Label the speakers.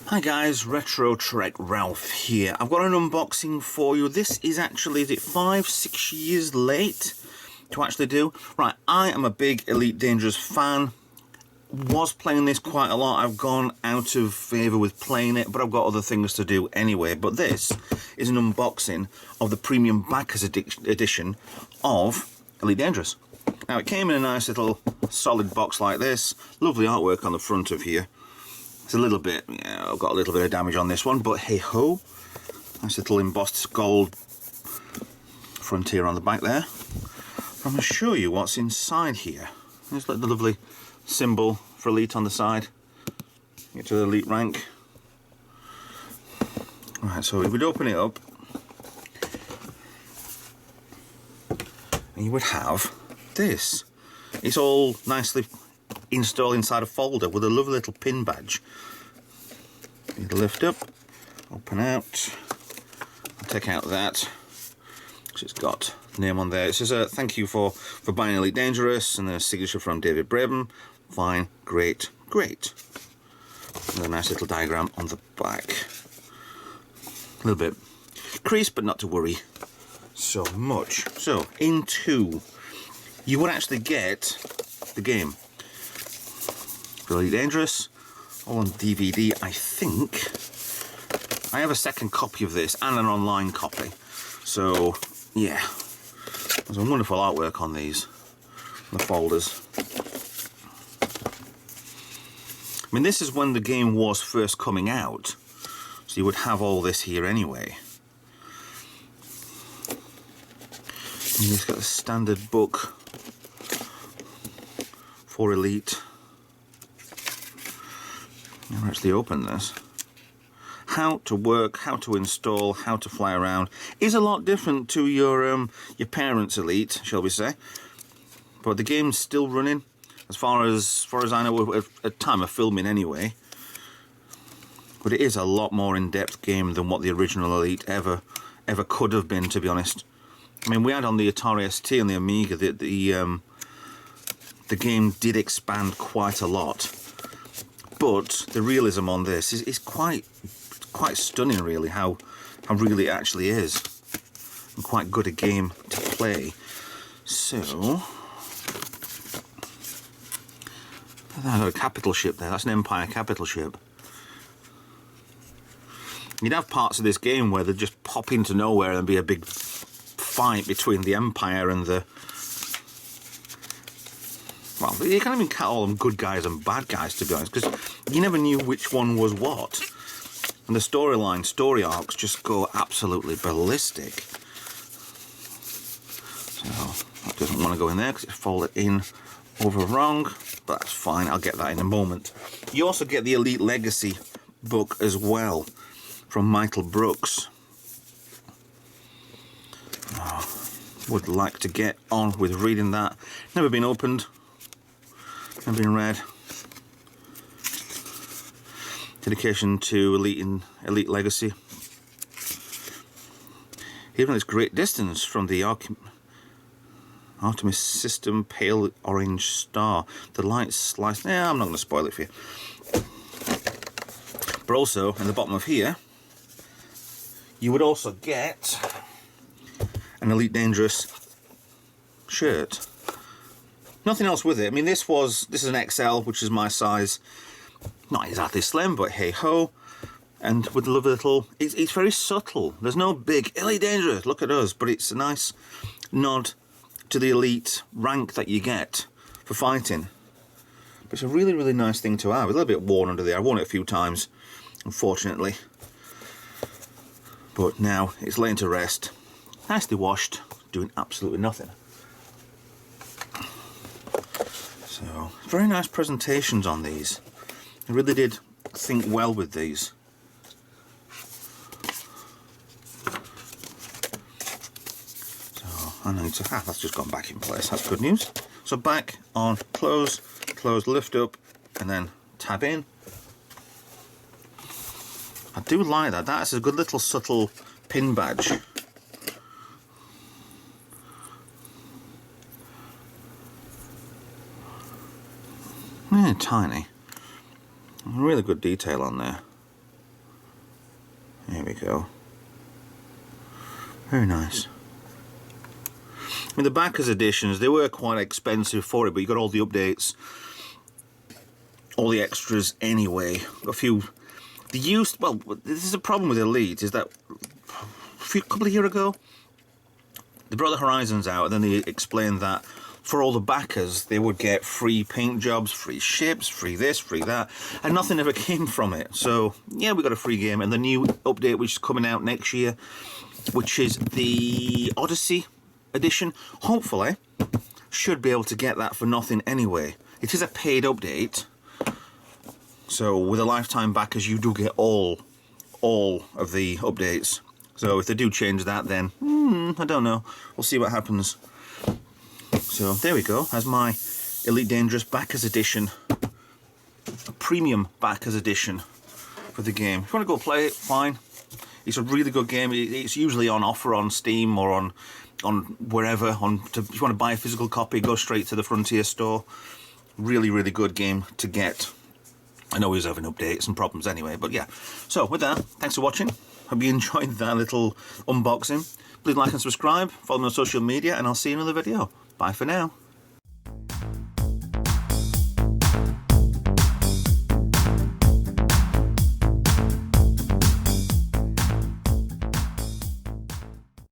Speaker 1: Hi guys, Retro Trek Ralph here. I've got an unboxing for you. This is actually, is it 5-6 years late to actually do? Right, I am a big Elite Dangerous fan. Was playing this quite a lot. I've gone out of favour with playing it, but I've got other things to do anyway. But this is an unboxing of the Premium Backers edition of Elite Dangerous. Now it came in a nice little solid box like this. Lovely artwork on the front of here. It's a little bit, yeah, I've got a little bit of damage on this one, but hey ho. Nice little embossed gold frontier on the back there. I'm going to show you what's inside here. There's like the lovely symbol for Elite on the side. Get to the Elite rank. Right, so we would open it up, and you would have this. It's all nicely installed inside a folder with a lovely little pin badge. You lift up, open out, I'll take out that, because it's got the name on there. It says thank you for buying Elite Dangerous, and a signature from David Braben. Fine, great, great. And a nice little diagram on the back. A little bit creased, but not to worry so much. So, in two, you would actually get the game. Really Dangerous, all on DVD, I think. I have a second copy of this and an online copy. So, yeah. There's some wonderful artwork on these, the folders. I mean, this is when the game was first coming out, so you would have all this here anyway. And you've got the standard book for Elite. I'll actually open this. How to work, how to install, how to fly around is a lot different to your parents' Elite, shall we say. But the game's still running, as far as I know, at time of filming anyway. But it is a lot more in-depth game than what the original Elite ever could have been, to be honest. I mean, we had on the Atari ST and the Amiga the game did expand quite a lot. But the realism on this is quite stunning, really, how really it actually is. And quite good a game to play. So, I've got a capital ship there. That's an Empire capital ship. You'd have parts of this game where they'd just pop into nowhere and be a big fight between the Empire and the... Well, you can't even call them good guys and bad guys, to be honest, because you never knew which one was what. And the story arcs just go absolutely ballistic. So, that doesn't want to go in there because it's folded in over wrong, but that's fine, I'll get that in a moment. You also get the Elite Legacy book as well, from Michael Brooks. Oh, would like to get on with reading that. Never been opened. Never been read. Dedication to Elite Legacy. Even at this great distance from the Artemis system, pale orange star. The light slice. Yeah, I'm not going to spoil it for you. But also, in the bottom of here, you would also get an Elite Dangerous shirt. Nothing else with it. I mean, this is an XL, which is my size. Not exactly slim, but hey ho. And with a lovely little, it's very subtle. There's no big Elite Dangerous, look at us, but it's a nice nod to the Elite rank that you get for fighting. But it's a really, really nice thing to have. It's a little bit worn under there. I've worn it a few times, unfortunately. But now it's laying to rest. Nicely washed, doing absolutely nothing. So, very nice presentations on these. I really did think well with these. So, I need to... that's just gone back in place. That's good news. So, back on, close, lift up, and then tab in. I do like that. That's a good little subtle pin badge. Yeah, tiny. Really good detail on there. go. Very nice. I mean, the backers editions, they were quite expensive for it, but you got all the updates, all the extras anyway. A few, the used, well, this is a problem with Elite, is that a couple of years ago, they brought the Horizons out, and then they explained that for all the backers, they would get free paint jobs, free ships, free this, free that, and nothing ever came from it. So, yeah, we got a free game, and the new update, which is coming out next year, which is the Odyssey edition, hopefully, should be able to get that for nothing anyway. It is a paid update, so with a lifetime backers, you do get all of the updates. So if they do change that, then I don't know. We'll see what happens. So there we go. That's my Elite Dangerous Backers Edition, a premium Backers Edition for the game. If you want to go play it, fine. It's a really good game. It's usually on offer on Steam or on wherever. If you want to buy a physical copy, go straight to the Frontier store. Really, really good game to get. I know he's having updates and problems anyway, but yeah. So with that, thanks for watching. Hope you enjoyed that little unboxing. Please like and subscribe, follow me on social media, and I'll see you in another video. Bye for now.